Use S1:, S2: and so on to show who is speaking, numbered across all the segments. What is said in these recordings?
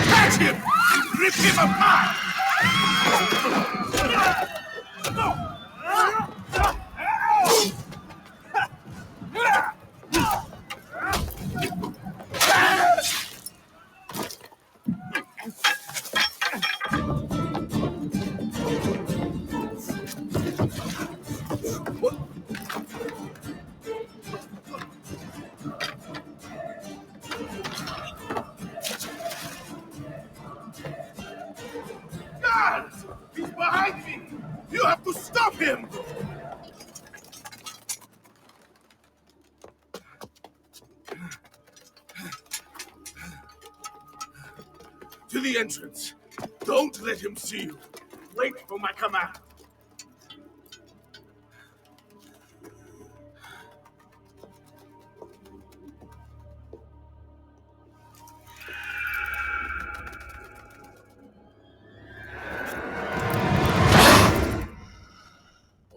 S1: Catch him! Rip him apart! Guards! He's behind me! You have to stop him! To the entrance. Don't let him see you. Wait for my command.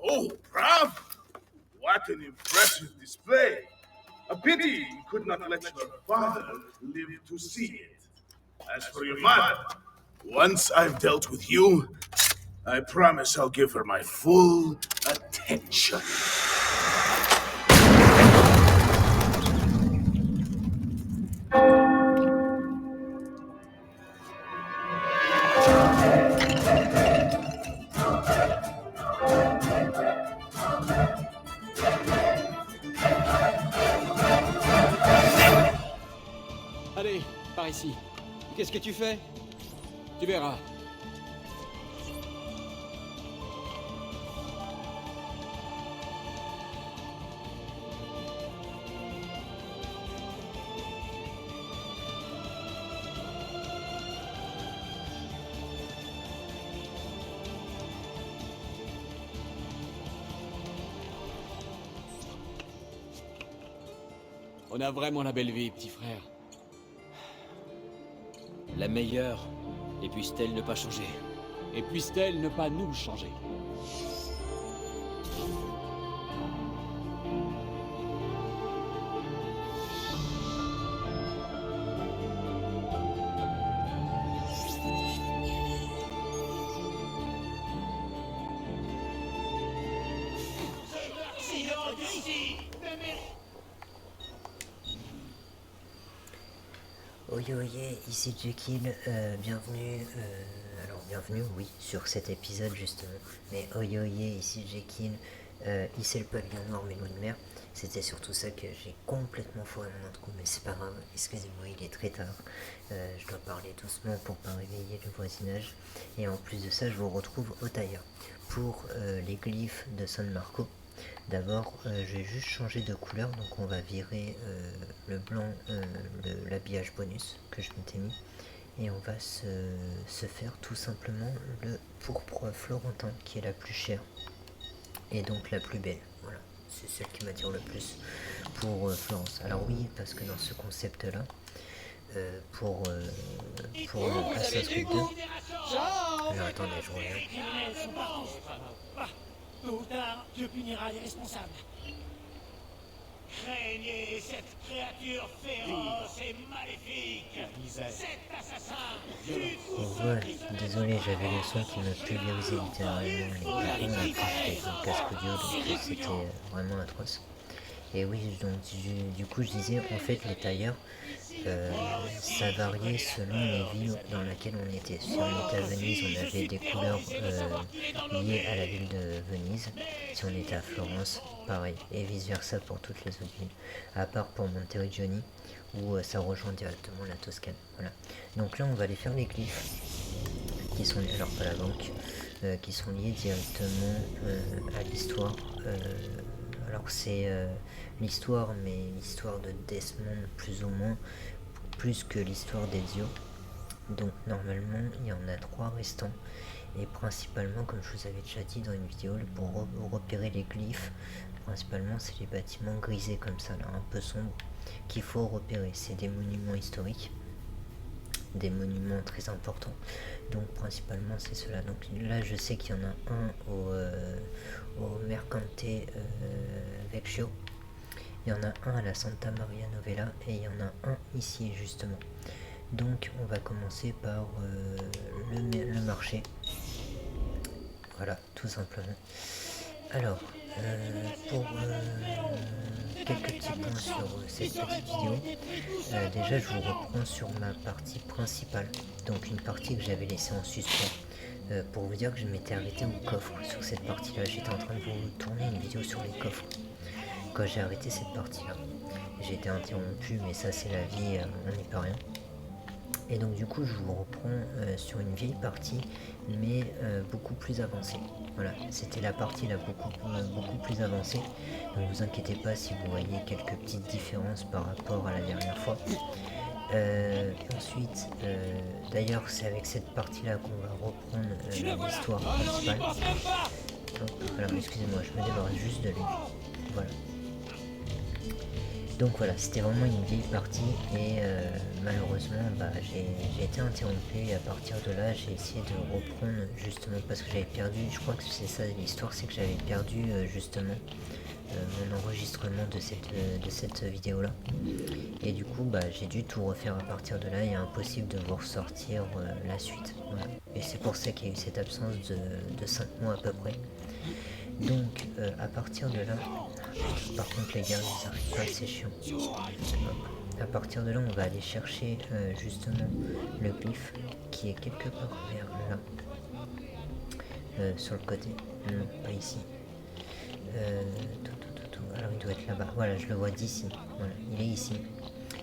S1: Oh, bravo! What an impressive display. A pity you could not let your father live to see it. As for your mother, once I've dealt with you, I promise I'll give her my full attention.
S2: Allez, par ici. Qu'est-ce que tu fais? Tu verras. On a vraiment la belle vie, petit frère. La meilleure. Et puisse-t-elle ne pas changer? Et puisse-t-elle ne pas nous changer?
S3: Oyoye, ici Jekyll, bienvenue, bienvenue, oui, sur cet épisode justement, mais Oyoye, ici Jekyll, ici le pavillon noir, mais loin de mer, c'était surtout ça que j'ai complètement foiré mon intro, mais c'est pas grave, excusez-moi, il est très tard, je dois parler doucement pour pas réveiller le voisinage, et en plus de ça, je vous retrouve au tailleur, pour les glyphes de San Marco. D'abord, j'ai juste changé de couleur, donc on va virer le blanc, l'habillage bonus que je m'étais mis, et on va se faire tout simplement le pourpre florentin, qui est la plus chère, et donc la plus belle. Voilà, c'est celle qui m'attire le plus pour Florence. Alors oui, parce que dans ce concept-là, pour le Assassin's Creed 2... Alors attendez, je reviens.
S4: Tôt ou tard, Dieu punira les responsables. Craignez cette créature féroce et maléfique. Cet assassin.
S3: Ouais, désolé, j'avais le son qui me pulvérisait littéralement les parents après avec mon casque audio, donc c'était vraiment atroce. Et oui, donc du coup je disais en fait les tailleurs, ça variait selon les villes dans lesquelles on était. Si on était à Venise, on avait des couleurs liées à la ville de Venise. Si on était à Florence, pareil. Et vice versa pour toutes les autres villes. À part pour Monteriggioni, où ça rejoint directement la Toscane. Voilà. Donc là on va aller faire les glyphes, qui sont alors pas la banque, qui sont liés directement à l'histoire. Alors c'est l'histoire, mais l'histoire de Desmond plus ou moins, plus que l'histoire d'Ezio. Donc normalement il y en a 3 restants. Et principalement, comme je vous avais déjà dit dans une vidéo, pour repérer les glyphes, principalement c'est les bâtiments grisés comme ça, là, un peu sombres, qu'il faut repérer. C'est des monuments historiques, des monuments très importants. Donc principalement c'est cela. Donc là je sais qu'il y en a un au Mercante Vecchio, il y en a un à la Santa Maria Novella et il y en a un ici justement. Donc on va commencer par le marché. Voilà, tout simplement. Alors, pour quelques petits points sur cette petite vidéo, déjà je vous reprends sur ma partie principale, donc une partie que j'avais laissée en suspens, pour vous dire que je m'étais arrêté au coffre sur cette partie-là. J'étais en train de vous tourner une vidéo sur les coffres quand j'ai arrêté cette partie-là. J'ai été interrompu, mais ça c'est la vie, on n'y peut rien. Et donc du coup je vous reprends sur une vieille partie, mais beaucoup plus avancée. Voilà, c'était la partie là beaucoup plus avancée. Donc vous inquiétez pas si vous voyez quelques petites différences par rapport à la dernière fois. Ensuite, d'ailleurs c'est avec cette partie là qu'on va reprendre l'histoire principale. Alors excusez-moi, je me débarrasse juste de lui. Voilà. Donc voilà, c'était vraiment une vieille partie et malheureusement j'ai été interrompu et à partir de là j'ai essayé de reprendre justement parce que j'avais perdu, je crois que c'est ça l'histoire, c'est que j'avais perdu justement mon enregistrement de cette vidéo là. Et du coup j'ai dû tout refaire à partir de là et impossible de vous ressortir la suite. Voilà. Et c'est pour ça qu'il y a eu cette absence de 5 mois à peu près. Donc à partir de là, par contre les gars, ils arrivent pas, c'est chiant. À partir de là, on va aller chercher justement le glyphe qui est quelque part vers là, sur le côté. Non, pas ici. Alors il doit être là-bas. Voilà, je le vois d'ici. Voilà, il est ici.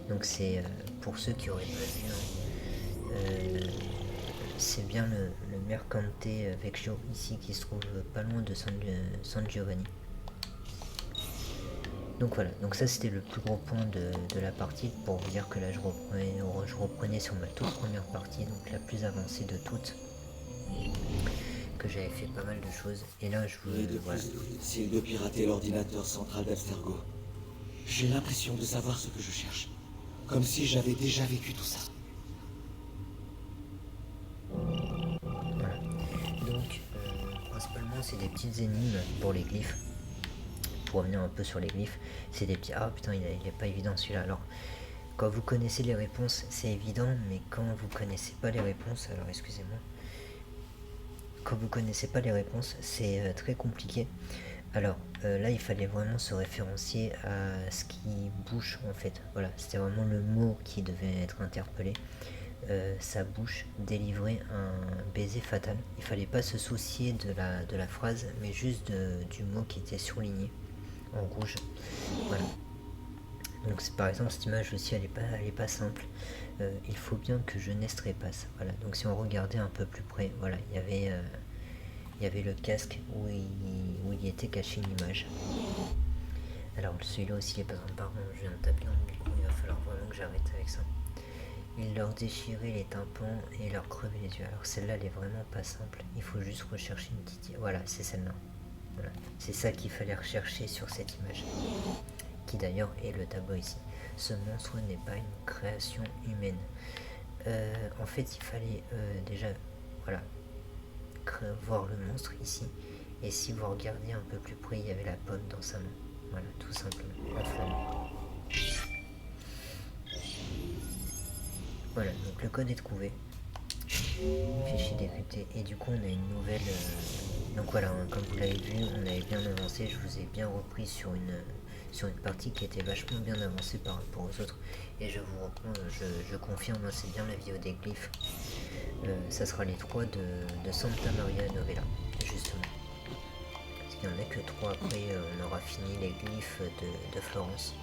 S3: Donc c'est pour ceux qui auraient pas vu. C'est bien le Mercante Vecchio ici qui se trouve pas loin de San Giovanni. Donc voilà, donc ça c'était le plus gros point de la partie pour vous dire que là je reprenais sur ma toute première partie, donc la plus avancée de toutes, que j'avais fait pas mal de choses. Et là je vous... Voilà.
S5: S'il de pirater l'ordinateur central d'Abstergo. J'ai l'impression de savoir ce que je cherche. Comme si j'avais déjà vécu tout ça.
S3: Voilà. Donc principalement c'est des petites énigmes pour les glyphes. Pour revenir un peu sur les glyphes, c'est des petits... Ah putain, il est pas évident celui-là. Alors, quand vous connaissez les réponses, c'est évident, mais quand vous connaissez pas les réponses, alors excusez-moi, quand vous connaissez pas les réponses, c'est très compliqué. Alors, là, il fallait vraiment se référencier à ce qui bouge, en fait. Voilà, c'était vraiment le mot qui devait être interpellé. Sa bouche délivrait un baiser fatal. Il fallait pas se soucier de la phrase, mais juste du mot qui était surligné en rouge. Voilà. Donc par exemple cette image aussi elle est pas simple. Il faut bien que jeunesse trépasse. Voilà. Donc si on regardait un peu plus près, voilà, il y avait le casque où il était caché une image. Alors celui-là aussi il est pas simple. Par contre je viens de taper dans le micro, il va falloir vraiment que j'arrête avec ça. Il leur déchirait les tympans et leur crevait les yeux. Alors celle-là elle est vraiment pas simple. Il faut juste rechercher une petite... Voilà, c'est celle-là. Voilà. C'est ça qu'il fallait rechercher sur cette image, qui d'ailleurs est le tableau ici. Ce monstre n'est pas une création humaine. En fait, il fallait déjà, voilà, voir le monstre ici. Et si vous regardiez un peu plus près, il y avait la pomme dans sa main. Voilà, tout simplement, la flamme. Voilà, donc le code est trouvé. Fichier débuté. Et du coup on a une nouvelle... Donc voilà, hein, comme vous l'avez vu, on avait bien avancé, je vous ai bien repris sur une partie qui était vachement bien avancée par rapport aux autres. Et je vous reprends, je confirme, hein, c'est bien la vidéo des glyphes. Ça sera les 3 de Santa Maria Novella, justement. Parce qu'il n'y en a que 3, après on aura fini les glyphes de Florence.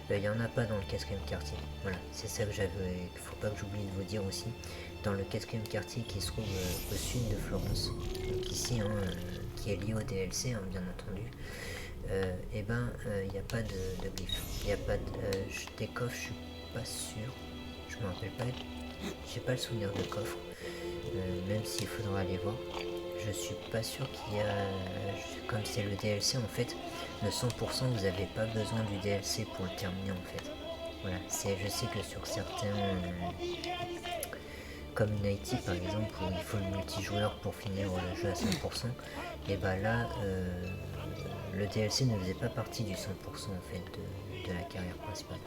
S3: Il n'y en a pas dans le 4e quartier, voilà, c'est ça que j'avais, faut pas que j'oublie de vous dire aussi. Dans le 4e quartier qui se trouve au sud de Florence, donc ici, hein, qui est lié au DLC, hein, bien entendu, et ben il n'y a pas de glyphes, il n'y a pas de... des coffres, je suis pas sûr, je me rappelle pas, j'ai pas le souvenir de coffre, même s'il faudra aller voir. Je suis pas sûr qu'il y a... Comme c'est le DLC en fait, le 100% vous n'avez pas besoin du DLC pour le terminer en fait. Voilà, je sais que sur certains... comme Unity par exemple, où il faut le multijoueur pour finir le jeu à 100%, et bah là, le DLC ne faisait pas partie du 100% en fait de la carrière principale.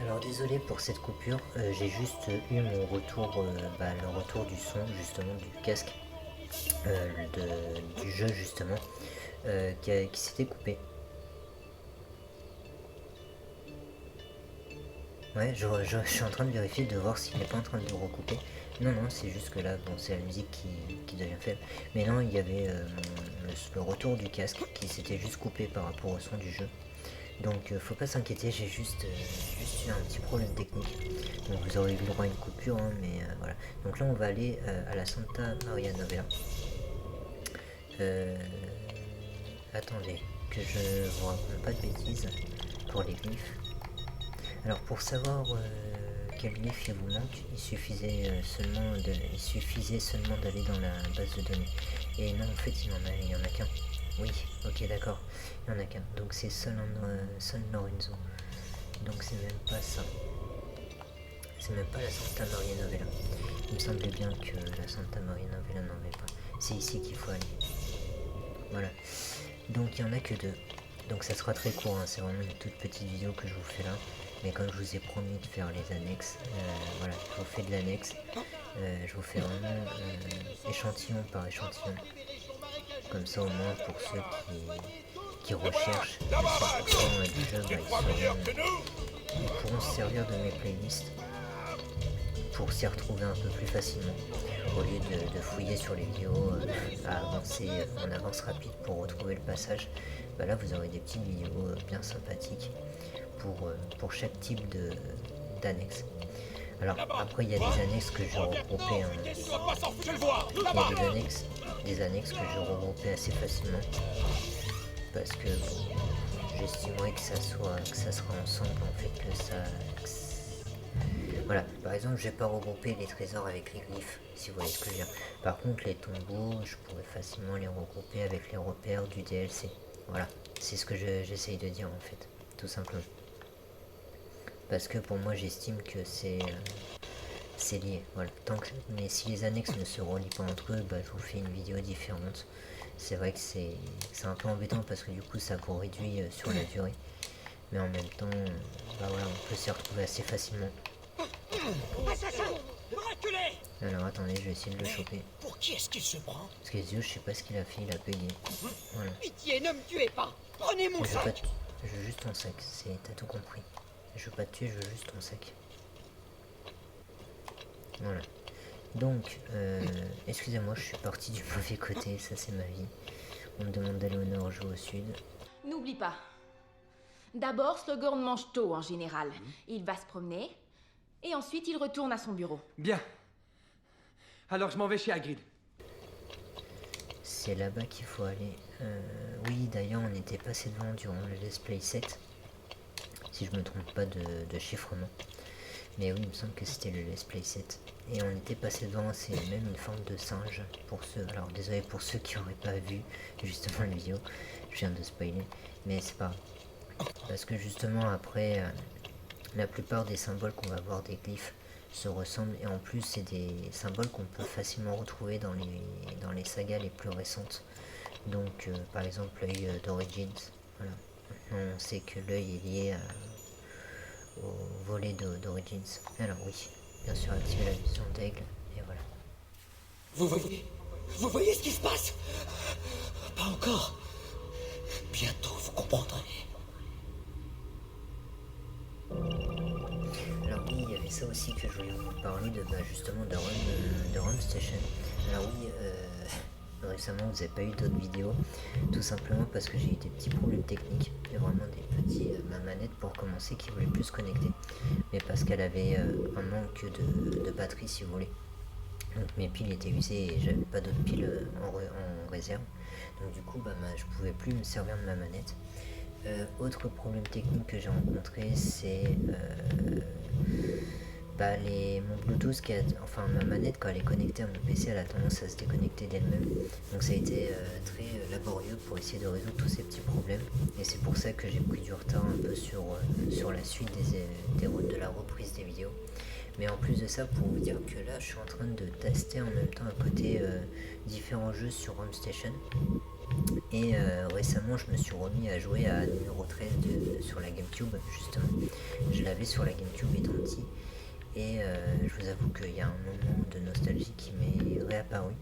S3: Alors désolé pour cette coupure, j'ai juste eu mon retour, le retour du son justement du casque du jeu justement qui s'était coupé. Ouais, je suis en train de vérifier, de voir s'il n'est pas en train de recouper. Non, c'est juste que là, bon, c'est la musique qui devient faible. Mais non, il y avait le retour du casque qui s'était juste coupé par rapport au son du jeu. Donc faut pas s'inquiéter, j'ai juste eu un petit problème technique. Donc vous aurez eu le droit à une coupure, hein, mais voilà. Donc là on va aller à la Santa Maria Novella. Attendez, que je vous raconte pas de bêtises pour les glyphes. Alors pour savoir quel glyphe il vous manque, il suffisait seulement d'aller dans la base de données. Et non, en fait il y en a qu'un. Oui, ok, d'accord, il n'y en a qu'un. Donc c'est San Lorenzo. Donc c'est même pas ça. C'est même pas la Santa Maria Novella. Il me semblait bien que la Santa Maria Novella n'en avait pas. C'est ici qu'il faut aller. Voilà. Donc il n'y en a que 2. Donc ça sera très court, hein. C'est vraiment une toute petite vidéo que je vous fais là. Mais comme je vous ai promis de faire les annexes, voilà, je vous fais de l'annexe. Je vous fais vraiment échantillon par échantillon. Comme ça au moins pour ceux qui recherchent le 100% du jeu, ils pourront se servir de mes playlists pour s'y retrouver un peu plus facilement. Au lieu de fouiller sur les vidéos à avancer en avance rapide pour retrouver le passage, là vous aurez des petites vidéos bien sympathiques pour chaque type d'annexe. Alors après il y a des annexes que je regroupais, il y a des annexes que je regroupais assez facilement parce que bon, j'estimerais que ça sera ensemble en fait voilà, par exemple je vais pas regrouper les trésors avec les glyphes si vous voyez ce que je veux dire. Par contre les tombeaux je pourrais facilement les regrouper avec les repères du DLC. Voilà, c'est ce que j'essaye de dire en fait, tout simplement. Parce que pour moi j'estime que c'est lié, voilà. Mais si les annexes ne se relient pas entre eux, je vous fais une vidéo différente. C'est vrai que c'est un peu embêtant parce que du coup ça vous réduit sur la durée. Mais en même temps, voilà, on peut s'y retrouver assez facilement. Alors attendez, je vais essayer de le choper.
S4: Pour qui est-ce qu'il se prend?
S3: Parce que les yeux, je sais pas ce qu'il a fait, il a bugué. Voilà.
S4: Pitié, ne me tuez pas. Prenez mon sac.
S3: Je veux juste ton sac, t'as tout compris. Je veux pas te tuer, je veux juste ton sac. Voilà. Donc, excusez-moi, je suis parti du mauvais côté, ça c'est ma vie. On me demande d'aller au nord, jouer au sud.
S6: N'oublie pas. D'abord, Slughorn mange tôt en général. Il va se promener, et ensuite il retourne à son bureau.
S7: Bien. Alors je m'en vais chez Hagrid.
S3: C'est là-bas qu'il faut aller. Oui, d'ailleurs, on était passé devant durant le Let's Play 7. Si je me trompe pas de chiffrement. Mais oui, il me semble que c'était le Let's Play 7. Et on était passé devant, c'est même une forme de singe. Pour ceux, alors désolé pour ceux qui n'auraient pas vu justement la vidéo. Je viens de spoiler. Mais c'est pas grave. Parce que justement après, la plupart des symboles qu'on va voir des glyphes se ressemblent. Et en plus, c'est des symboles qu'on peut facilement retrouver dans les sagas les plus récentes. Donc par exemple l'œil d'Origins. Voilà. On sait que l'œil est lié au volet d'Origins. Alors oui, bien sûr activer la vision d'aigle, et voilà.
S5: Vous voyez ce qui se passe? Pas encore. Bientôt, vous comprendrez.
S3: Alors oui, il y avait ça aussi que je voulais vous parler de justement de Run Station. Alors oui, récemment vous n'avez pas eu d'autres vidéos, tout simplement parce que j'ai eu des petits problèmes techniques, et vraiment des petits, ma manette pour commencer qui voulait plus se connecter, mais parce qu'elle avait un manque de batterie si vous voulez. Donc mes piles étaient usées et j'avais pas d'autres piles en réserve, donc du coup je pouvais plus me servir de ma manette. Autre problème technique que j'ai rencontré, c'est mon Bluetooth enfin ma manette quand elle est connectée à mon PC, elle a tendance à se déconnecter d'elle-même, donc ça a été très laborieux pour essayer de résoudre tous ces petits problèmes, et c'est pour ça que j'ai pris du retard un peu sur la suite de la reprise des vidéos. Mais en plus de ça, pour vous dire que là je suis en train de tester en même temps à côté différents jeux sur Home Station. Et récemment je me suis remis à jouer à numéro 13 sur la Gamecube justement. Je l'avais sur la Gamecube étant petit, et je vous avoue qu'il y a un moment de nostalgie qui m'est réapparu,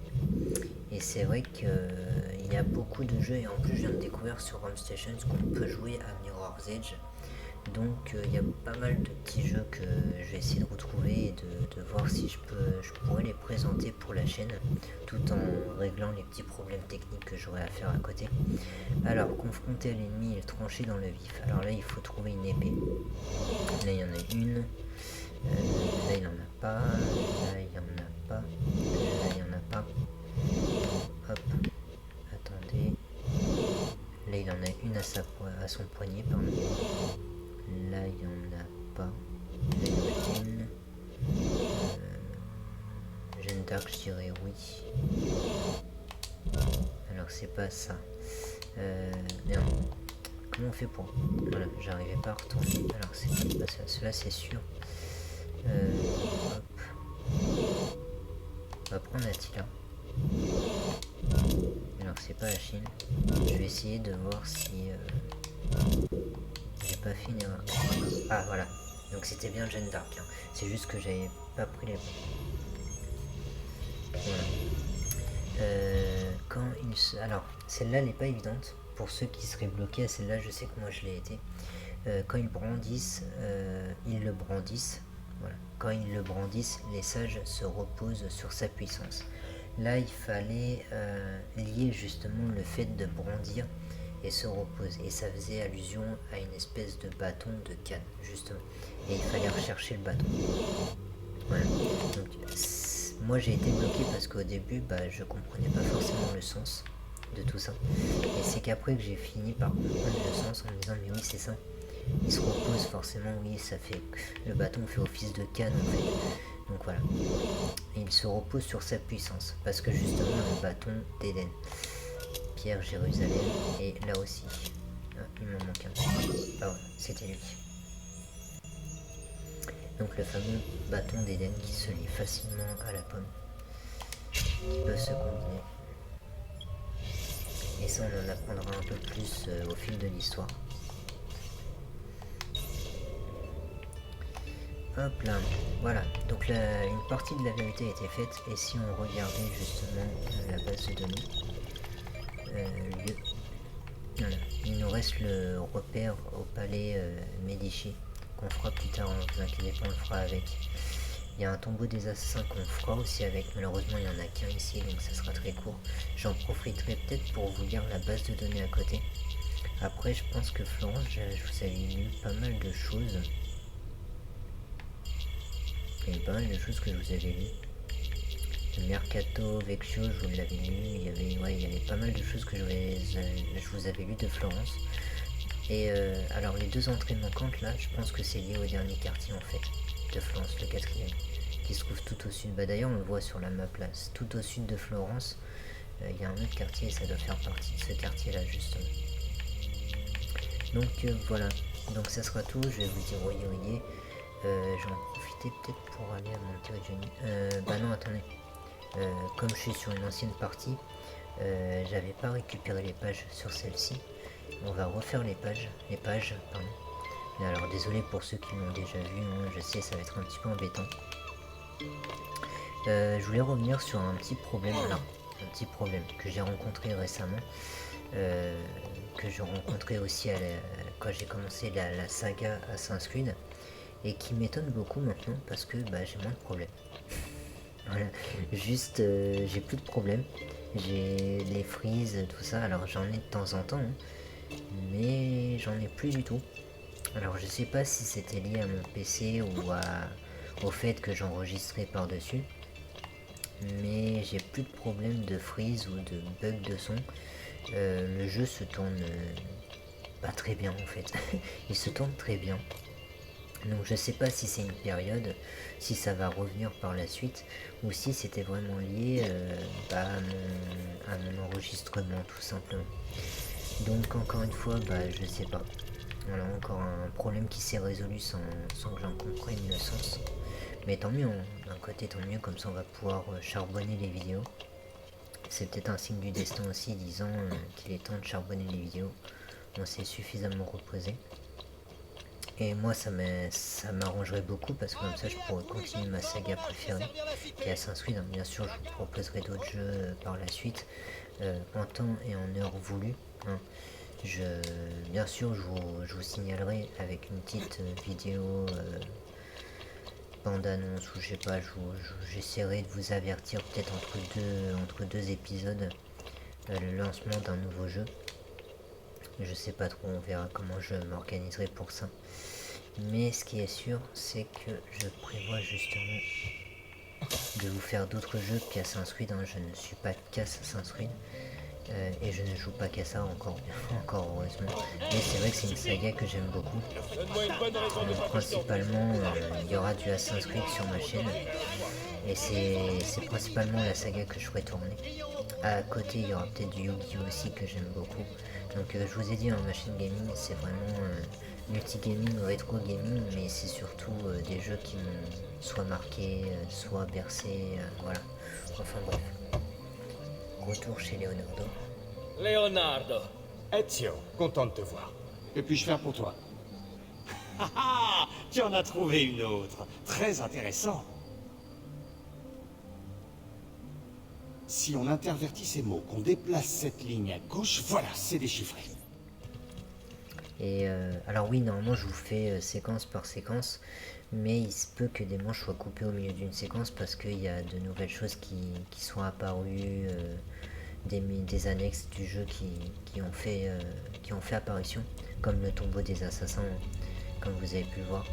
S3: et c'est vrai qu'il y a beaucoup de jeux, et en plus je viens de découvrir sur Home Station qu'on peut jouer à Mirror's Edge. Donc il y a pas mal de petits jeux que je vais essayer de retrouver et de voir si je pourrais les présenter pour la chaîne, tout en réglant les petits problèmes techniques que j'aurais à faire à côté. Alors, confronter à l'ennemi et le trancher dans le vif. Alors là il faut trouver une épée. Là il y en a une, là il n'en a pas, là il n'y en a pas, là il n'y en a pas. Hop, attendez. Là il en a une à son poignet, pardon. Là il n'y en a pas. Là il y en a une. Jeanne d'Arc, je dirais oui. Alors c'est pas ça. Merde. Comment on fait pour... Voilà, j'arrivais pas à retourner. Alors c'est pas ça. Cela c'est sûr. Hop. On va prendre Attila. Alors c'est pas Achille. Je vais essayer de voir si... j'ai pas fait une erreur. Ah voilà. Donc c'était bien Jeanne d'Arc. Hein. C'est juste que j'avais pas pris les bons. Voilà. Alors, celle-là elle n'est pas évidente. Pour ceux qui seraient bloqués à celle-là, je sais que moi je l'ai été. Quand ils le brandissent, voilà. Quand ils le brandissent, les sages se reposent sur sa puissance. Là, il fallait lier justement le fait de brandir et se reposer. Et ça faisait allusion à une espèce de bâton de canne, justement. Et il fallait rechercher le bâton. Voilà. Donc, moi j'ai été bloqué parce qu'au début, je comprenais pas forcément le sens de tout ça. Et c'est qu'après que j'ai fini par comprendre le sens en me disant, mais oui, c'est ça. Il se repose forcément, oui, ça fait... Le bâton fait office de canne, en fait. Donc voilà. Et il se repose sur sa puissance. Parce que justement, le bâton d'Éden. Pierre, Jérusalem, et là aussi. Ah, il m'en manque un. Ah voilà, c'était lui. Donc le fameux bâton d'Éden qui se lie facilement à la pomme. Qui peut se combiner. Et ça, on en apprendra un peu plus au fil de l'histoire. Hop là, voilà, donc une partie de la vérité a été faite, et si on regardait justement la base de données, lieu, voilà, il nous reste le repère au palais Médicis, qu'on fera plus tard, ne vous inquiétez pas, on le fera avec. Il y a un tombeau des assassins qu'on fera aussi avec, malheureusement il n'y en a qu'un ici, donc ça sera très court. J'en profiterai peut-être pour vous lire la base de données à côté. Après, je pense que Florence, je vous avais lu pas mal de choses. Il y avait pas mal de choses que je vous avais lues. Le Mercato Vecchio, je vous l'avais lu. Il y avait pas mal de choses que je vous avais lues de Florence. Et alors les deux entrées manquantes là, je pense que c'est lié au dernier quartier en fait de Florence, le quatrième, qui se trouve tout au sud. D'ailleurs on le voit sur la map là, tout au sud de Florence, il y a un autre quartier et ça doit faire partie de ce quartier là justement. Donc voilà, donc ça sera tout, je vais vous dire oui. J'en profiter peut-être pour aller à monter au Johnny. Non, attendez. Comme je suis sur une ancienne partie, j'avais pas récupéré les pages sur celle-ci. On va refaire les pages, pardon. Mais alors désolé pour ceux qui l'ont déjà vu, hein, je sais ça va être un petit peu embêtant. Je voulais revenir sur un petit problème, alors, un petit problème que j'ai rencontré récemment, que j'ai rencontré aussi quand j'ai commencé la saga Assassin's Creed, et qui m'étonne beaucoup maintenant parce que bah, j'ai moins de problèmes. Voilà, juste j'ai plus de problèmes, j'ai les freezes, tout ça, alors j'en ai de temps en temps, hein, mais j'en ai plus du tout. Alors je sais pas si c'était lié à mon PC ou au fait que j'enregistrais par-dessus, mais j'ai plus de problème de freeze ou de bug de son. Le jeu se tourne pas très bien en fait, il se tourne très bien. Donc je sais pas si c'est une période, si ça va revenir par la suite, ou si c'était vraiment lié bah, à mon enregistrement tout simplement. Donc encore une fois, bah je sais pas. Voilà, encore un problème qui s'est résolu sans que j'en comprenne le sens. Mais tant mieux, hein. D'un côté tant mieux, comme ça on va pouvoir charbonner les vidéos. C'est peut-être un signe du destin aussi, disant qu'il est temps de charbonner les vidéos. On s'est suffisamment reposé. Et moi ça m'arrangerait beaucoup parce que comme ça je pourrais continuer ma saga préférée, qui est Assassin's Creed. Bien sûr je vous proposerai d'autres jeux par la suite, en temps et en heure voulu. Hein. Bien sûr je vous signalerai avec une petite vidéo bande-annonce ou je sais pas, j'essaierai de vous avertir peut-être entre deux épisodes le lancement d'un nouveau jeu. Je sais pas trop, on verra comment je m'organiserai pour ça. Mais ce qui est sûr, c'est que je prévois justement de vous faire d'autres jeux qu'Assassin's Creed. Hein. Je ne suis pas qu'Assassin's Creed. Et je ne joue pas qu'à ça encore heureusement. Mais c'est vrai que c'est une saga que j'aime beaucoup. Principalement, il y aura du Assassin's Creed sur ma chaîne. Et c'est principalement la saga que je ferai tourner. À côté, il y aura peut-être du Yu-Gi-Oh aussi que j'aime beaucoup. Donc je vous ai dit, ma chaîne gaming, c'est vraiment multi-gaming, rétro gaming, mais c'est surtout des jeux qui m'ont soit marqué, soit bercé, voilà. Enfin bref. Retour chez Leonardo.
S8: Leonardo,
S9: Ezio, content de te voir. Que puis-je faire pour toi?
S8: ah, tu en as trouvé une autre. Très intéressant.
S9: Si on intervertit ces mots, qu'on déplace cette ligne à gauche, voilà, c'est déchiffré.
S3: Et alors oui, normalement je vous fais séquence par séquence, mais il se peut que des manches soient coupées au milieu d'une séquence parce qu'il y a de nouvelles choses qui sont apparues, des annexes du jeu qui ont fait apparition, comme le tombeau des assassins, comme vous avez pu le voir.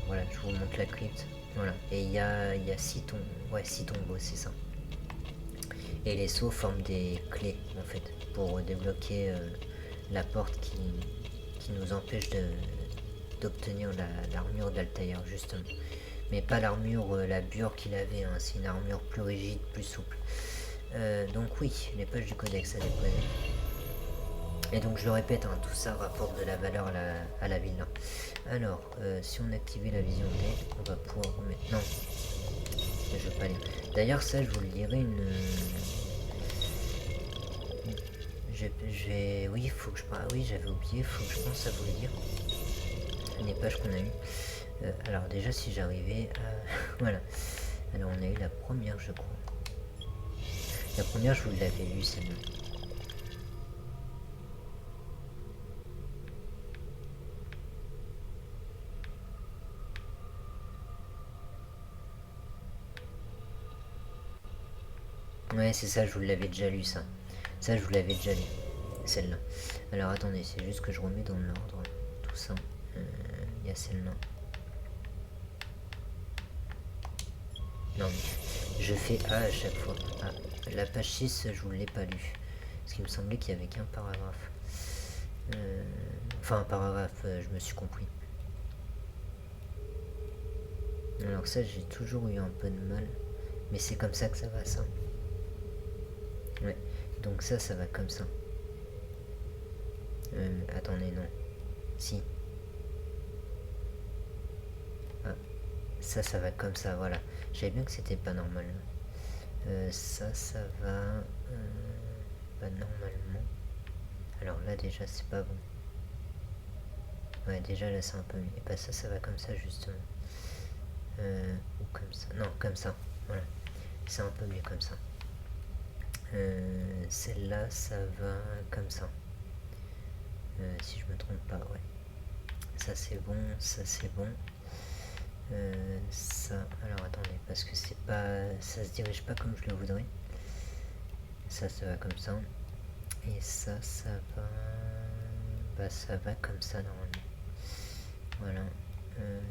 S3: Voilà, je vous montre la crypte. Voilà, et il y a 6 tombeaux, c'est ça. Et les sceaux forment des clés en fait pour débloquer la porte qui nous empêche d'obtenir l'armure d'Altair justement. Mais pas l'armure, la bure qu'il avait, hein. C'est une armure plus rigide, plus souple. Donc oui, les pages du codex à déposer. Et donc je le répète, hein, tout ça rapporte de la valeur à la ville. Alors, si on activait la vision D, on va pouvoir remettre... Non, je veux pas aller. D'ailleurs ça, je vous le dirai oui, faut que je... oui, j'avais oublié, faut que je pense à vous le dire. Les pages qu'on a eues. Alors déjà, si j'arrivais à... voilà. Alors on a eu la première, je crois. La première, je vous l'avais eu, celle-là. Ouais, c'est ça, je vous l'avais déjà lu, ça. Ça, je vous l'avais déjà lu, celle-là. Alors, attendez, c'est juste que je remets dans l'ordre tout ça. Il y a celle-là. Non, mais je fais A à chaque fois. Ah, la page 6, je vous l'ai pas lu. Parce qu'il me semblait qu'il y avait qu'un paragraphe. Enfin, un paragraphe, je me suis compris. Alors ça, j'ai toujours eu un peu de mal. Mais c'est comme ça que ça va, ça. Ouais, donc ça va comme ça. Attendez, non. Si. Ah, ça va comme ça, voilà. J'avais bien que c'était pas normal. Ça va... pas normalement. Alors là, déjà, c'est pas bon. Ouais, déjà, là, c'est un peu mieux. Et bah ça va comme ça, justement. Ou comme ça. Non, comme ça. Voilà. C'est un peu mieux comme ça. Celle-là, ça va comme ça. Si je me trompe pas, ouais. Ça c'est bon, ça c'est bon. Ça, alors attendez, parce que c'est pas, ça se dirige pas comme je le voudrais. Ça va comme ça. Et ça va, bah ça va comme ça normalement. Voilà.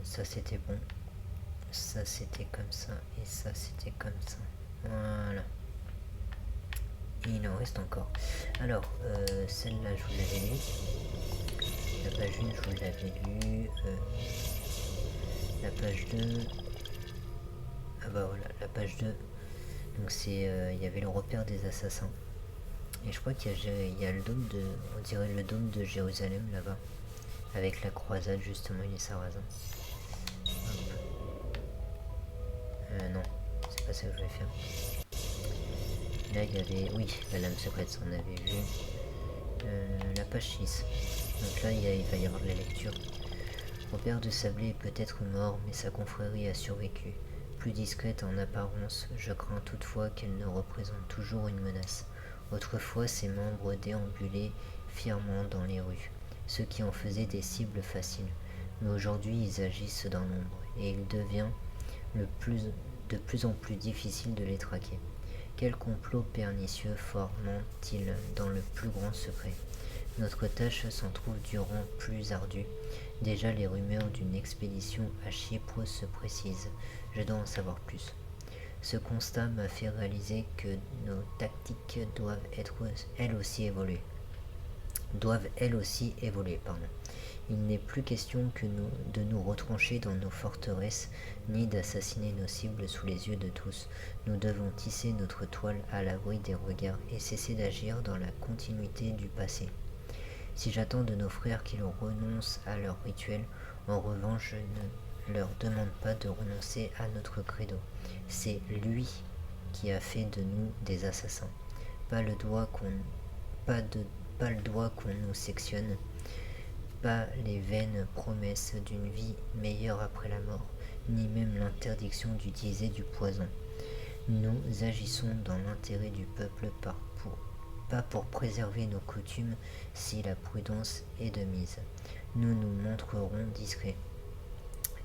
S3: Ça c'était bon. Ça c'était comme ça. Et ça c'était comme ça. Voilà. Et il en reste encore. Alors, celle-là je vous l'avais lu. La page 1 je vous l'avais lu. La page 2. Ah bah voilà, la page 2. Donc c'est. Il y avait le repère des assassins. Et je crois qu'il y a le dôme de. On dirait le dôme de Jérusalem là-bas. Avec la croisade justement, il est sarrasin. Non, c'est pas ça que je vais faire. Là il y avait. Oui, la lame secrète, ça on avait vu. La page 6. Donc là il va y avoir de la lecture. Robert de Sablé est peut-être mort, mais sa confrérie a survécu. Plus discrète en apparence, je crains toutefois qu'elle ne représente toujours une menace. Autrefois, ses membres déambulaient fièrement dans les rues, ce qui en faisait des cibles faciles. Mais aujourd'hui, ils agissent dans l'ombre, et il devient de plus en plus difficile de les traquer. Quel complot pernicieux forment-ils dans le plus grand secret? Notre tâche s'en trouve durant plus ardue. Déjà les rumeurs d'une expédition à Chypre se précisent. Je dois en savoir plus. Ce constat m'a fait réaliser que nos tactiques doivent elles aussi évoluer. Il n'est plus question de nous retrancher dans nos forteresses, ni d'assassiner nos cibles sous les yeux de tous. Nous devons tisser notre toile à l'abri des regards et cesser d'agir dans la continuité du passé. Si j'attends de nos frères qu'ils renoncent à leur rituel, en revanche, je ne leur demande pas de renoncer à notre credo. C'est lui qui a fait de nous des assassins. Pas le doigt qu'on nous sectionne, pas les vaines promesses d'une vie meilleure après la mort, ni même l'interdiction d'utiliser du poison. Nous agissons dans l'intérêt du peuple pas pour préserver nos coutumes si la prudence est de mise. Nous nous montrerons discrets.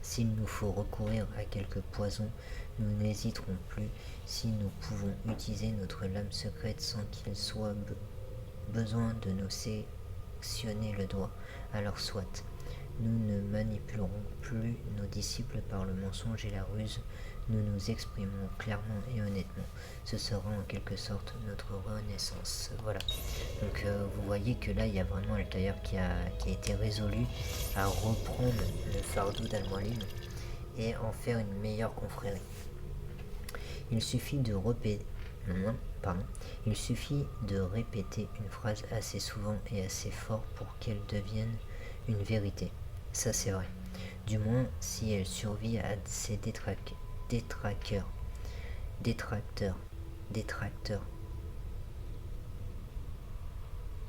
S3: S'il nous faut recourir à quelque poison, nous n'hésiterons plus. Si nous pouvons utiliser notre lame secrète sans qu'il soit besoin de nous sectionner le doigt, alors soit. Nous ne manipulerons plus nos disciples par le mensonge et la ruse. Nous nous exprimons clairement et honnêtement. Ce sera en quelque sorte notre renaissance. Voilà. Donc vous voyez que là il y a vraiment Altaïr qui a été résolu à reprendre le fardeau d'Al-Mualim et en faire une meilleure confrérie. Il suffit de répéter une phrase assez souvent et assez fort pour qu'elle devienne une vérité. Ça c'est vrai. Du moins si elle survit à ses détracteurs.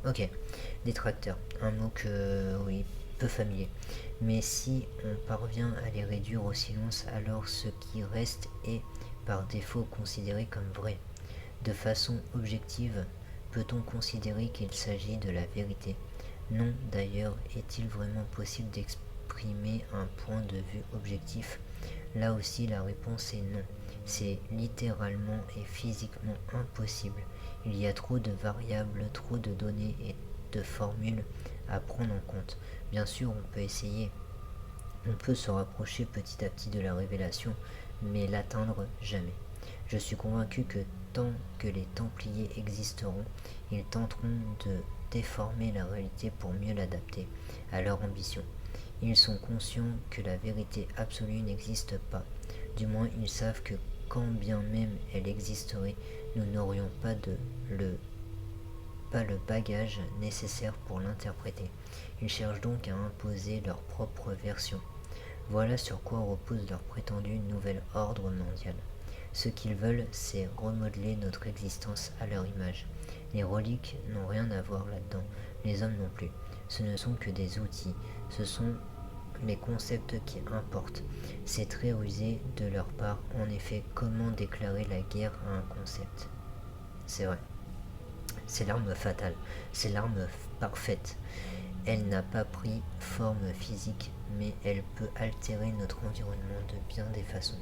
S3: Ok, détracteurs, un mot oui, peu familier. Mais si on parvient à les réduire au silence, alors ce qui reste est, par défaut, considéré comme vrai. De façon objective, peut-on considérer qu'il s'agit de la vérité? Non, d'ailleurs, est-il vraiment possible d'exprimer un point de vue objectif? Là aussi, la réponse est non. C'est littéralement et physiquement impossible. Il y a trop de variables, trop de données et de formules à prendre en compte. Bien sûr, on peut essayer. On peut se rapprocher petit à petit de la révélation, mais l'atteindre jamais. Je suis convaincu que tant que les Templiers existeront, ils tenteront de déformer la réalité pour mieux l'adapter à leur ambition. Ils sont conscients que la vérité absolue n'existe pas. Du moins, ils savent que quand bien même elle existerait, nous n'aurions pas le bagage nécessaire pour l'interpréter. Ils cherchent donc à imposer leur propre version. Voilà sur quoi repose leur prétendu nouvel ordre mondial. Ce qu'ils veulent, c'est remodeler notre existence à leur image. Les reliques n'ont rien à voir là-dedans, les hommes non plus. Ce ne sont que des outils, ce sont les concepts qui importent. C'est très rusé de leur part. En effet, comment déclarer la guerre à un concept? C'est vrai. C'est l'arme fatale. C'est l'arme parfaite. Elle n'a pas pris forme physique, mais elle peut altérer notre environnement de bien des façons.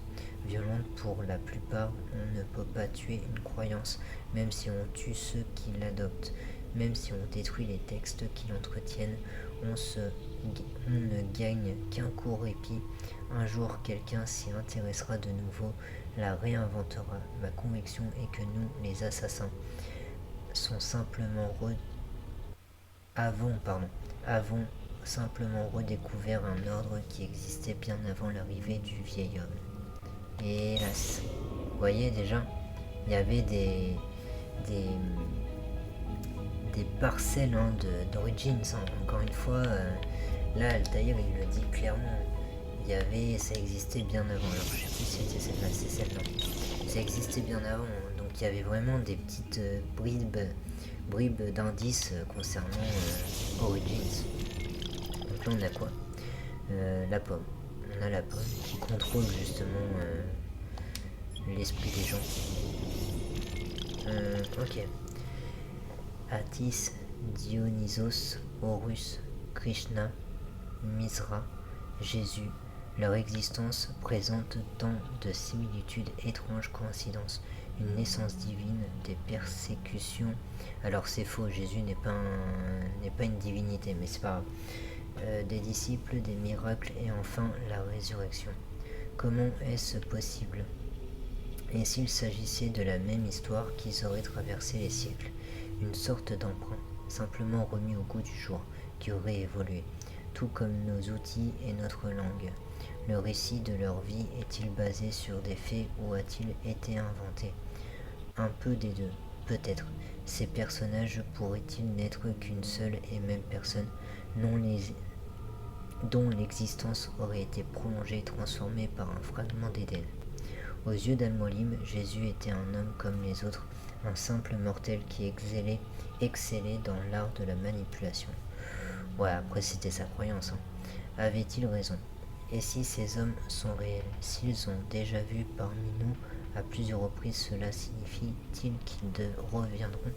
S3: Violente pour la plupart, on ne peut pas tuer une croyance, même si on tue ceux qui l'adoptent. Même si on détruit les textes qui l'entretiennent, on ne gagne qu'un court répit. Un jour, quelqu'un s'y intéressera de nouveau, la réinventera. Ma conviction est que nous, les assassins, avons simplement redécouvert un ordre qui existait bien avant l'arrivée du vieil homme. Et hélas, vous voyez déjà, il y avait des parcelles d'Origins. Encore une fois, là, Altaïr, il le dit clairement. Ça existait bien avant. Alors, je sais plus si c'était celle-là, c'est celle-là. Ça existait bien avant. Donc, il y avait vraiment des petites bribes d'indices concernant Origins. Donc là, on a quoi? La pomme. On a la pomme qui contrôle justement l'esprit des gens. Ok. Attis, Dionysos, Horus, Krishna, Misra, Jésus, leur existence présente tant de similitudes, étranges coïncidences, une naissance divine, des persécutions. Alors c'est faux, Jésus n'est pas une divinité, mais c'est pas grave. Des disciples, des miracles et enfin la résurrection. Comment est-ce possible? Et s'il s'agissait de la même histoire qui aurait traversé les siècles? Une sorte d'emprunt, simplement remis au goût du jour, qui aurait évolué, tout comme nos outils et notre langue. Le récit de leur vie est-il basé sur des faits ou a-t-il été inventé? Un peu des deux, peut-être. Ces personnages pourraient-ils n'être qu'une seule et même personne, dont l'existence aurait été prolongée et transformée par un fragment d'Éden? Aux yeux d'Al-Molim, Jésus était un homme comme les autres, un simple mortel qui excellait dans l'art de la manipulation. Ouais, après c'était sa croyance. Avait-il raison? Et si ces hommes sont réels, s'ils ont déjà vu parmi nous à plusieurs reprises, cela signifie-t-il qu'ils reviendront?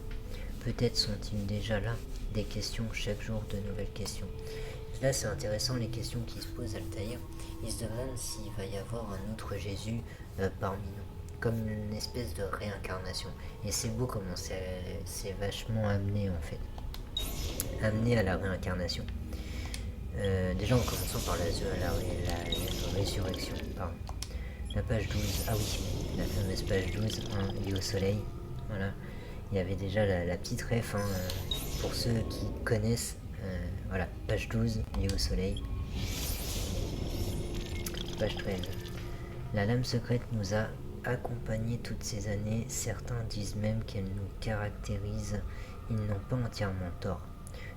S3: Peut-être sont-ils déjà là? Des questions, chaque jour de nouvelles questions. Là c'est intéressant les questions qui se posent Altaïr. Il se demande s'il va y avoir un autre Jésus parmi nous, comme une espèce de réincarnation. Et c'est beau comment c'est vachement amené en fait. Amené à la réincarnation. Déjà en commençant par la résurrection. Pardon. La page 12, ah oui, la fameuse page 12, liée au soleil. Voilà, il y avait déjà la petite ref, pour ceux qui connaissent. Voilà, page 12, liée au soleil. Page 13. La lame secrète nous a accompagnés toutes ces années. Certains disent même qu'elle nous caractérise. Ils n'ont pas entièrement tort.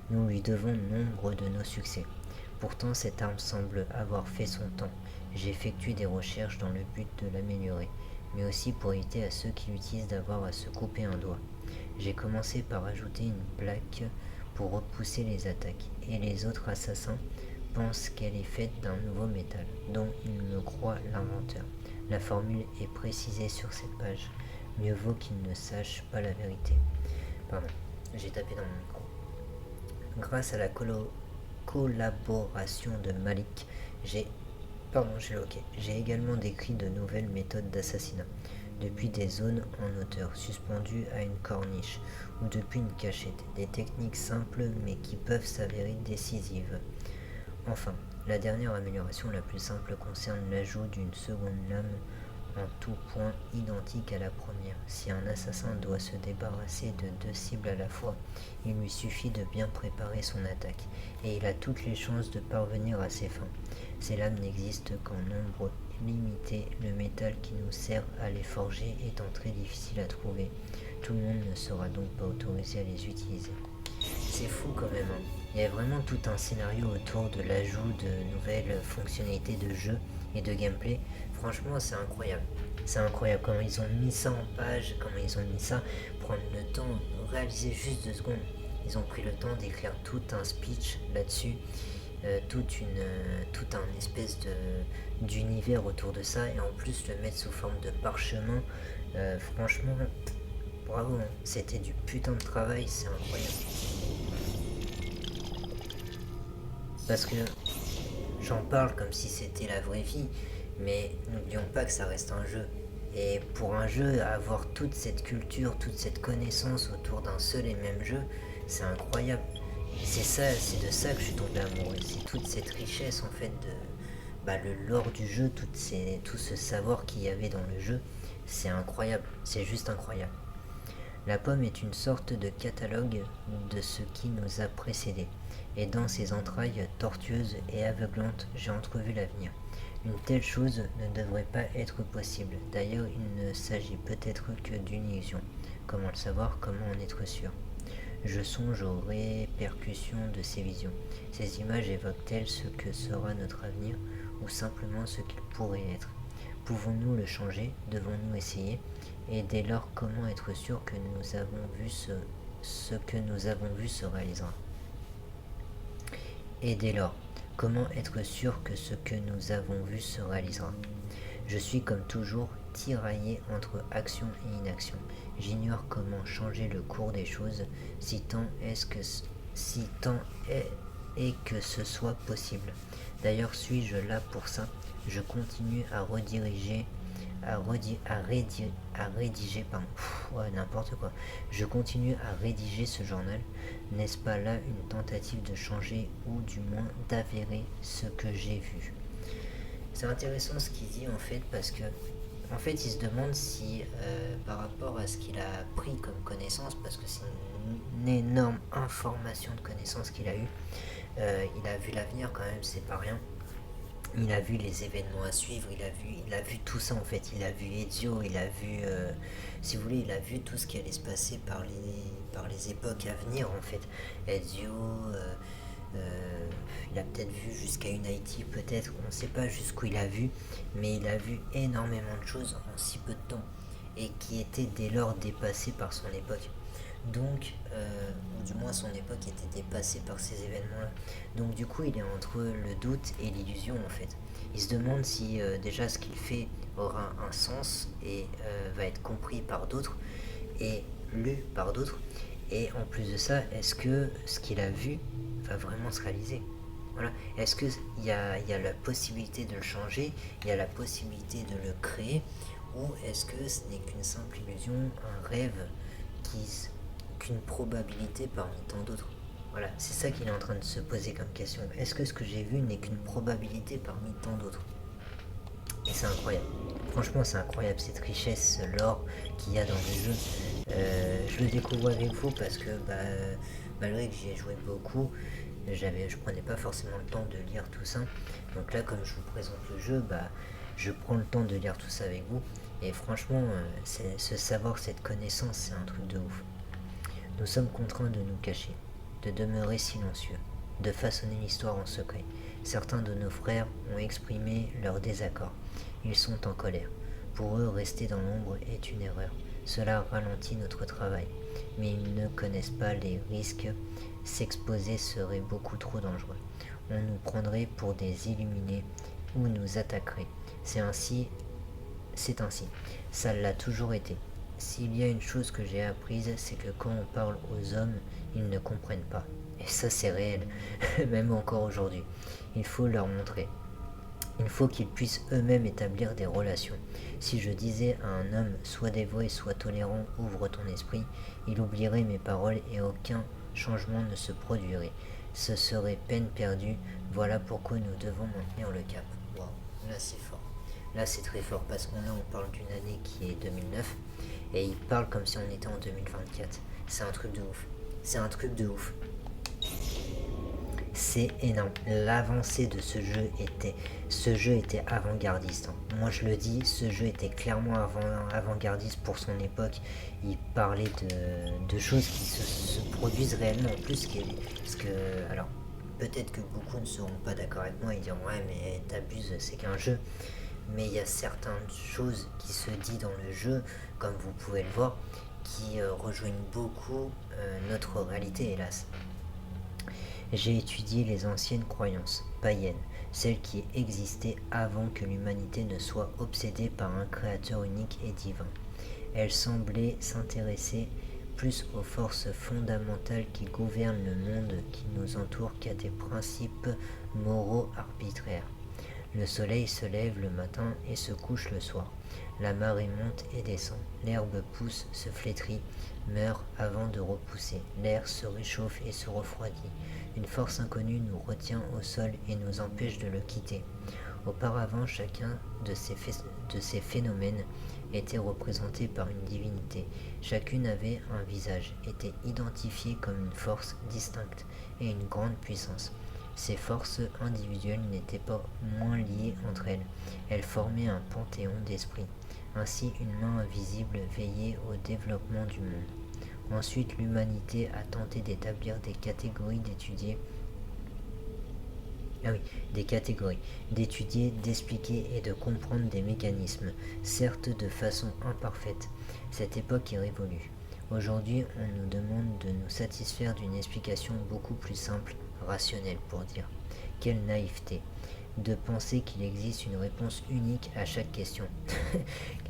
S3: Nous lui devons nombre de nos succès. Pourtant, cette arme semble avoir fait son temps. J'ai effectué des recherches dans le but de l'améliorer, mais aussi pour éviter à ceux qui l'utilisent d'avoir à se couper un doigt. J'ai commencé par ajouter une plaque pour repousser les attaques, et les autres assassins pensent qu'elle est faite d'un nouveau métal, dont ils me croient l'inventeur. La formule est précisée sur cette page. Mieux vaut qu'ils ne sachent pas la vérité. Pardon, j'ai tapé dans mon micro. Grâce à la collaboration de Malik, j'ai également décrit de nouvelles méthodes d'assassinat, depuis des zones en hauteur suspendues à une corniche ou depuis une cachette, des techniques simples mais qui peuvent s'avérer décisives. Enfin, la dernière amélioration la plus simple concerne l'ajout d'une seconde lame en tout point identique à la première. Si un assassin doit se débarrasser de deux cibles à la fois, il lui suffit de bien préparer son attaque, et il a toutes les chances de parvenir à ses fins. Ces lames n'existent qu'en nombre limité, le métal qui nous sert à les forger étant très difficile à trouver. Tout le monde ne sera donc pas autorisé à les utiliser. C'est fou quand même, Il y a vraiment tout un scénario autour de l'ajout de nouvelles fonctionnalités de jeu et de gameplay. Franchement, c'est incroyable. C'est incroyable comment ils ont mis ça en page, comment ils ont mis ça, prendre le temps, réaliser juste 2 secondes. Ils ont pris le temps d'écrire tout un speech là-dessus. tout un espèce d'univers autour de ça, et en plus le mettre sous forme de parchemin, franchement, bravo, hein. C'était du putain de travail, c'est incroyable. Parce que j'en parle comme si c'était la vraie vie, mais n'oublions pas que ça reste un jeu. Et pour un jeu, avoir toute cette culture, toute cette connaissance autour d'un seul et même jeu, c'est incroyable. C'est de ça que je suis tombé amoureux. C'est toute cette richesse en fait le lore du jeu, tout ce savoir qu'il y avait dans le jeu. C'est incroyable, c'est juste incroyable. La pomme est une sorte de catalogue de ce qui nous a précédés. Et dans ses entrailles tortueuses et aveuglantes, j'ai entrevu l'avenir. Une telle chose ne devrait pas être possible. D'ailleurs, il ne s'agit peut-être que d'une illusion. Comment le savoir? Comment en être sûr? Je songe aux répercussions de ces visions. Ces images évoquent-elles ce que sera notre avenir ou simplement ce qu'il pourrait être? Pouvons-nous le changer? Devons-nous essayer? Et dès lors, comment être sûr que nous avons vu ce que nous avons vu se réalisera? Et dès lors, comment être sûr que ce que nous avons vu se réalisera? Je suis comme toujours tiraillé entre action et inaction. J'ignore comment changer le cours des choses, si tant est que ce soit possible. D'ailleurs, suis-je là pour ça? Je continue à rédiger, n'importe quoi. Je continue à rédiger ce journal. N'est-ce pas là une tentative de changer ou du moins d'avérer ce que j'ai vu? C'est intéressant ce qu'il dit en fait, parce que en fait il se demande si par rapport à ce qu'il a pris comme connaissance, parce que c'est une énorme information de connaissance qu'il a eu, il a vu l'avenir quand même, c'est pas rien. Il a vu les événements à suivre, il a vu tout ça en fait, il a vu Ezio, il a vu, si vous voulez, il a vu tout ce qui allait se passer par les époques à venir en fait. Ezio, il a peut-être vu jusqu'à une Haïti, peut-être, on ne sait pas jusqu'où il a vu, mais il a vu énormément de choses en si peu de temps, et qui étaient dès lors dépassées par son époque. Donc, ou du moins son époque était dépassée par ces événements-là. Donc du coup, il est entre le doute et l'illusion en fait. Il se demande si déjà ce qu'il fait aura un sens et va être compris par d'autres et lu par d'autres. Et en plus de ça, est-ce que ce qu'il a vu va vraiment se réaliser? Voilà. Est-ce qu'il y a la possibilité de le changer, il y a la possibilité de le créer, ou est-ce que ce n'est qu'une simple illusion, un rêve qu'une probabilité parmi tant d'autres? Voilà, c'est ça qu'il est en train de se poser comme question. Est-ce que ce que j'ai vu n'est qu'une probabilité parmi tant d'autres? Et c'est incroyable. Franchement, c'est incroyable cette richesse, ce lore qu'il y a dans le jeu. Je le découvre avec vous parce que malgré que j'y ai joué beaucoup, je prenais pas forcément le temps de lire tout ça. Donc là, comme je vous présente le jeu, je prends le temps de lire tout ça avec vous. Et franchement, ce savoir, cette connaissance, c'est un truc de ouf. Nous sommes contraints de nous cacher, de demeurer silencieux, de façonner l'histoire en secret. Certains de nos frères ont exprimé leur désaccord. Ils sont en colère. Pour eux, rester dans l'ombre est une erreur. Cela ralentit notre travail. Mais ils ne connaissent pas les risques. S'exposer serait beaucoup trop dangereux. On nous prendrait pour des illuminés ou nous attaquerait. C'est ainsi. Ça l'a toujours été. S'il y a une chose que j'ai apprise, c'est que quand on parle aux hommes, ils ne comprennent pas. Et ça, c'est réel, même encore aujourd'hui. Il faut leur montrer. Il faut qu'ils puissent eux-mêmes établir des relations. Si je disais à un homme, sois dévoué, sois tolérant, ouvre ton esprit, il oublierait mes paroles et aucun changement ne se produirait. Ce serait peine perdue. Voilà pourquoi nous devons maintenir le cap. Wow, là c'est fort. Là c'est très fort parce que là on parle d'une année qui est 2009 et il parle comme si on était en 2024. C'est un truc de ouf. C'est un truc de ouf. C'est énorme. L'avancée de ce jeu était avant-gardiste. Moi je le dis, ce jeu était clairement avant-gardiste pour son époque. Il parlait de choses qui se produisent réellement en plus. Alors, peut-être que beaucoup ne seront pas d'accord avec moi et diront ouais mais t'abuses, c'est qu'un jeu. Mais il y a certaines choses qui se disent dans le jeu, comme vous pouvez le voir, qui rejoignent beaucoup notre réalité hélas. J'ai étudié les anciennes croyances païennes, celles qui existaient avant que l'humanité ne soit obsédée par un créateur unique et divin. Elles semblaient s'intéresser plus aux forces fondamentales qui gouvernent le monde qui nous entoure qu'à des principes moraux arbitraires. Le soleil se lève le matin et se couche le soir. La marée monte et descend. L'herbe pousse, se flétrit, meurt avant de repousser. L'air se réchauffe et se refroidit. Une force inconnue nous retient au sol et nous empêche de le quitter. Auparavant, chacun de ces phénomènes était représenté par une divinité. Chacune avait un visage, était identifiée comme une force distincte et une grande puissance. Ces forces individuelles n'étaient pas moins liées entre elles. Elles formaient un panthéon d'esprits. Ainsi, une main invisible veillait au développement du monde. Ensuite, l'humanité a tenté d'établir des catégories, d'étudier, d'expliquer et de comprendre des mécanismes, certes de façon imparfaite. Cette époque est révolue. Aujourd'hui, on nous demande de nous satisfaire d'une explication beaucoup plus simple, rationnelle pour dire. Quelle naïveté de penser qu'il existe une réponse unique à chaque question.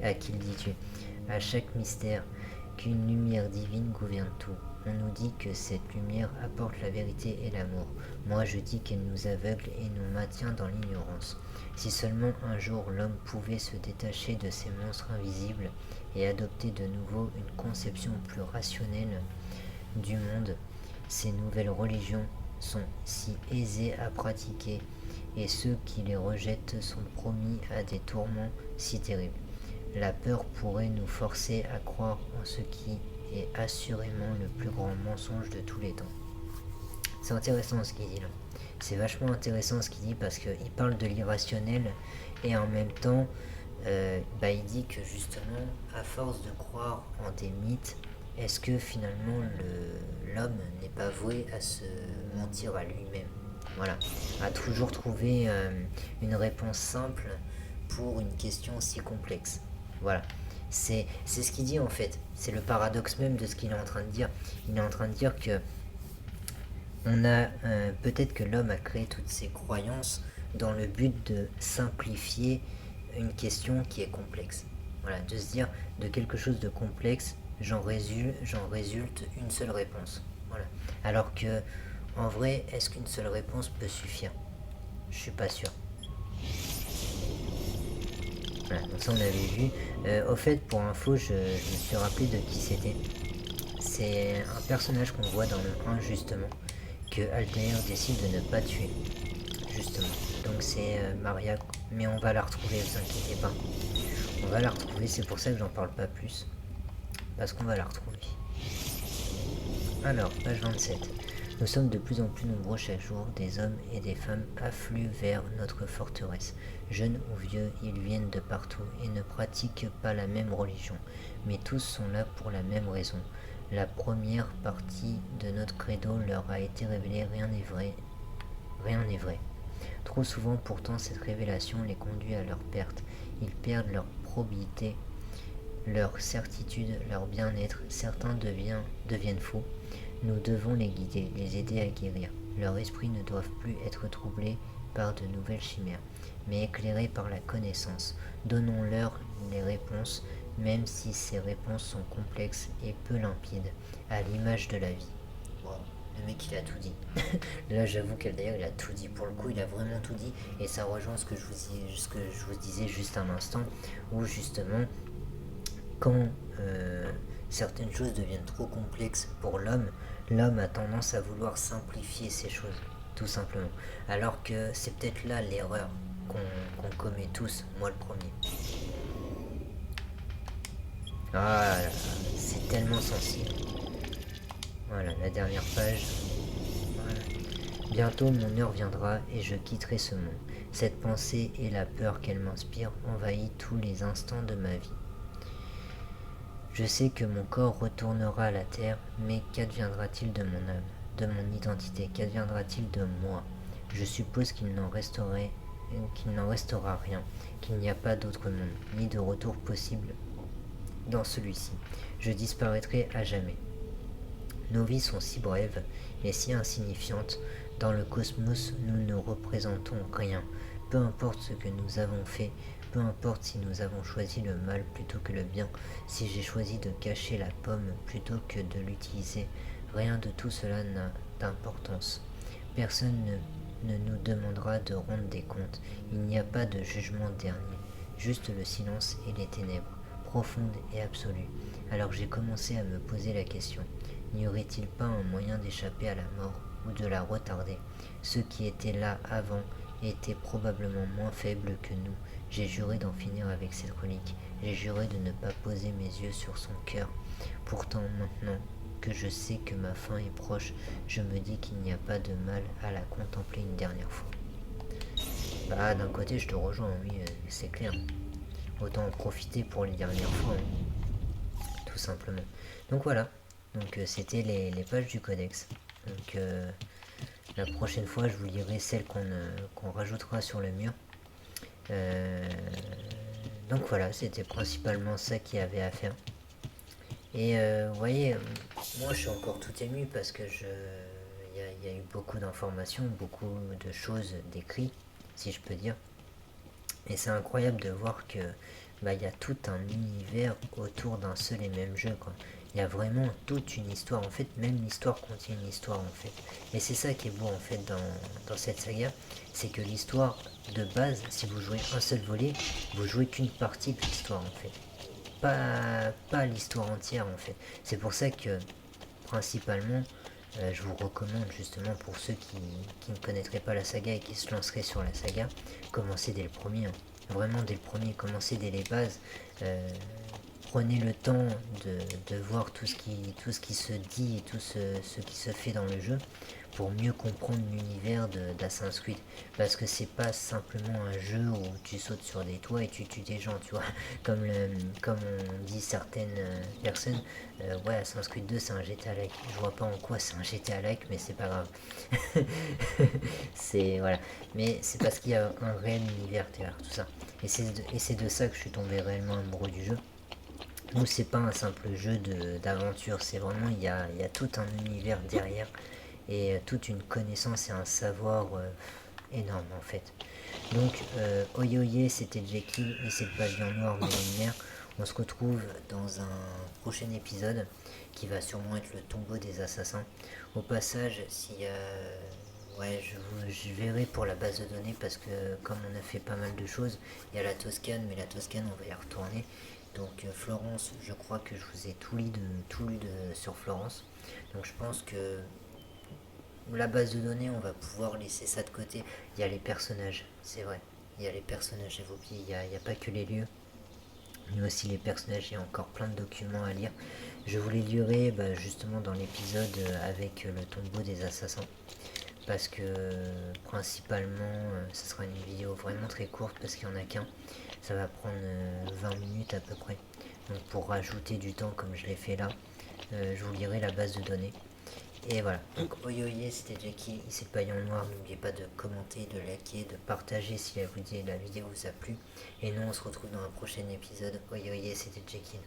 S3: À qui le dis-tu? À chaque mystère, qu'une lumière divine gouverne tout. On nous dit que cette lumière apporte la vérité et l'amour. Moi je dis qu'elle nous aveugle et nous maintient dans l'ignorance. Si seulement un jour l'homme pouvait se détacher de ces monstres invisibles et adopter de nouveau une conception plus rationnelle du monde, ces nouvelles religions sont si aisées à pratiquer et ceux qui les rejettent sont promis à des tourments si terribles. La peur pourrait nous forcer à croire en ce qui est assurément le plus grand mensonge de tous les temps. C'est intéressant ce qu'il dit là. C'est vachement intéressant ce qu'il dit parce qu'il parle de l'irrationnel et en même temps, il dit que justement, à force de croire en des mythes, est-ce que finalement l'homme n'est pas voué à se mentir à lui-même? Voilà, à toujours trouver une réponse simple pour une question si complexe. Voilà, c'est ce qu'il dit en fait. C'est le paradoxe même de ce qu'il est en train de dire. Il est en train de dire que peut-être que l'homme a créé toutes ces croyances dans le but de simplifier une question qui est complexe. Voilà, de se dire de quelque chose de complexe, j'en résulte une seule réponse. Voilà. Alors que en vrai, est-ce qu'une seule réponse peut suffire? Je suis pas sûr. Voilà, donc ça on avait vu. Au fait, pour info, je me suis rappelé de qui c'était. C'est un personnage qu'on voit dans le 1 justement, que Altair décide de ne pas tuer. Justement. Donc c'est Maria, mais on va la retrouver, vous inquiétez pas. On va la retrouver, c'est pour ça que j'en parle pas plus. Parce qu'on va la retrouver. Alors, page 27. Nous sommes de plus en plus nombreux chaque jour, des hommes et des femmes affluent vers notre forteresse. Jeunes ou vieux, ils viennent de partout et ne pratiquent pas la même religion, mais tous sont là pour la même raison. La première partie de notre credo leur a été révélée, rien n'est vrai. Rien n'est vrai. Trop souvent pourtant cette révélation les conduit à leur perte. Ils perdent leur probité, leur certitude, leur bien-être. Certains deviennent fous. Nous devons les guider, les aider à guérir. Leurs esprits ne doivent plus être troublés par de nouvelles chimères, mais éclairés par la connaissance. Donnons-leur les réponses, même si ces réponses sont complexes et peu limpides, à l'image de la vie. Wow, le mec il a tout dit. Là j'avoue qu'Altair il a tout dit. Pour le coup il a vraiment tout dit, et ça rejoint ce que je vous disais juste un instant, où justement, quand certaines choses deviennent trop complexes pour l'homme a tendance à vouloir simplifier ces choses, tout simplement. Alors que c'est peut-être là l'erreur qu'on commet tous, moi le premier. Ah là là, c'est tellement sensible. Voilà, la dernière page. Voilà. Bientôt mon heure viendra et je quitterai ce monde. Cette pensée et la peur qu'elle m'inspire envahit tous les instants de ma vie. Je sais que mon corps retournera à la terre, mais qu'adviendra-t-il de mon âme, de mon identité? Qu'adviendra-t-il de moi? Je suppose qu'il n'en restera rien, qu'il n'y a pas d'autre monde, ni de retour possible dans celui-ci. Je disparaîtrai à jamais. Nos vies sont si brèves et si insignifiantes Dans le cosmos, nous ne représentons rien. Peu importe ce que nous avons fait, peu importe si nous avons choisi le mal plutôt que le bien, si j'ai choisi de cacher la pomme plutôt que de l'utiliser, rien de tout cela n'a d'importance. Personne ne nous demandera de rendre des comptes. Il n'y a pas de jugement dernier, juste le silence et les ténèbres, profondes et absolues. Alors j'ai commencé à me poser la question, n'y aurait-il pas un moyen d'échapper à la mort ou de la retarder? Ceux qui étaient là avant étaient probablement moins faibles que nous. J'ai juré d'en finir avec cette relique, j'ai juré de ne pas poser mes yeux sur son cœur. Pourtant maintenant que je sais que ma fin est proche, je me dis qu'il n'y a pas de mal à la contempler une dernière fois. Bah d'un côté je te rejoins, oui, c'est clair. Autant en profiter pour les dernières fois, hein, tout simplement. Donc voilà, donc c'était les pages du codex. Donc la prochaine fois je vous lirai celles qu'on rajoutera sur le mur. Donc voilà, c'était principalement ça qu'il y avait à faire. Et vous voyez, moi je suis encore tout ému parce que il y a eu beaucoup d'informations, beaucoup de choses décrites, si je peux dire. Et c'est incroyable de voir que il y a tout un univers autour d'un seul et même jeu, quoi. Il y a vraiment toute une histoire, en fait, même l'histoire contient une histoire, en fait. Et c'est ça qui est beau, en fait, dans cette saga, c'est que l'histoire de base, si vous jouez un seul volet, vous jouez qu'une partie de l'histoire, en fait. Pas l'histoire entière, en fait. C'est pour ça que, principalement, je vous recommande, justement, pour ceux qui ne connaîtraient pas la saga et qui se lanceraient sur la saga, commencez dès le premier, hein. Vraiment dès le premier, commencez dès les bases. Prenez le temps de voir tout ce qui se dit et tout ce qui se fait dans le jeu pour mieux comprendre l'univers d'Assassin's Creed. Parce que c'est pas simplement un jeu où tu sautes sur des toits et tu tues des gens, tu vois. Comme on dit certaines personnes, ouais, Assassin's Creed 2 c'est un GTA-like. Je vois pas en quoi c'est un GTA-like, mais c'est pas grave. Voilà. Mais c'est parce qu'il y a un réel univers derrière tout ça. Et c'est de ça que je suis tombé réellement amoureux du jeu. Nous, c'est pas un simple jeu d'aventure, c'est vraiment, il y a tout un univers derrière et toute une connaissance et un savoir énorme en fait. Donc, Oyoye, c'était Jekyll et c'est le pavillon noir millénaire. On se retrouve dans un prochain épisode qui va sûrement être le tombeau des assassins. Au passage, s'il y a... Ouais, je verrai pour la base de données parce que comme on a fait pas mal de choses, il y a la Toscane, mais la Toscane, on va y retourner. Donc Florence, je crois que je vous ai tout lu sur Florence. Donc je pense que la base de données, on va pouvoir laisser ça de côté. Il y a les personnages, c'est vrai. Il y a les personnages évoqués, il n'y a pas que les lieux. Mais aussi les personnages, il y a encore plein de documents à lire. Je vous les lirai justement dans l'épisode avec le tombeau des assassins. Parce que principalement, ce sera une vidéo vraiment très courte parce qu'il n'y en a qu'un. Ça va prendre 20 minutes à peu près. Donc pour rajouter du temps comme je l'ai fait là, je vous lirai la base de données. Et voilà, donc Oyoye, c'était Jackie, ici le paillon noir. N'oubliez pas de commenter, de liker, de partager si la vidéo vous a plu. Et nous on se retrouve dans un prochain épisode. Oyoye, c'était Jackie.